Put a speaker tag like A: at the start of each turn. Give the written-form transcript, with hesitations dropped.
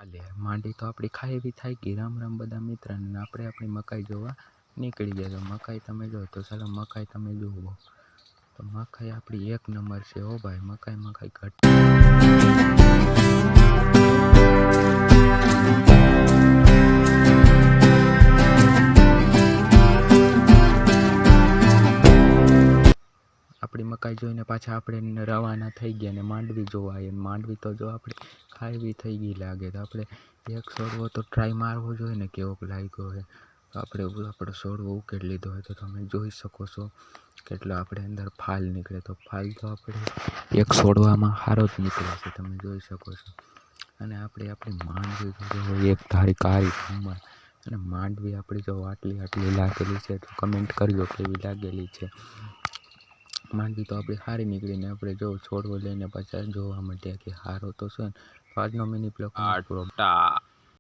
A: હાલે માંડી તો આપણી ખાઈ બી થાય ગઈ. રામ રામ બધા મિત્રને આપણે આપણી મકાઈ જોવા નીકળી ગયા. તો મકાઈ તમે જો તો ચાલો મકાઈ તમે જુઓ તો મકાઈ આપણી એક નંબર છે. હો ભાઈ મકાઈમાં કાંઈ ઘટ આપણી મકાઈ જોઈને પાછા આપણે રવાના થઈ ગયા ને માંડવી જોવા આવ્યા. માંડવી તો જો આપણે ખાવી થઈ ગઈ લાગે. તો આપણે એક છોડવો તો ટ્રાય મારવો જોઈએ ને કેવોક લાગ્યો હોય. તો આપણો છોડવો ઉકેલી લીધો હોય તો તમે જોઈ શકો છો કેટલો આપણે અંદર ફાલ નીકળે. તો ફાલ તો આપણે એક છોડવામાં સારો જ નીકળે છે, તમે જોઈ શકો છો. અને આપણી માંડવી જો એક ધારી કાળી ભમર અને માંડવી આપણી જો આટલી લાગેલી છે તો કમેન્ટ કરજો કેવી લાગેલી છે. માંડવી તો આપણી સારી નીકળીને આપણે જો છોડવો લઈને પાછા જોવા માટે કે સારો તો છે ને. તો આજનો મિની બ્લોગ પૂરો.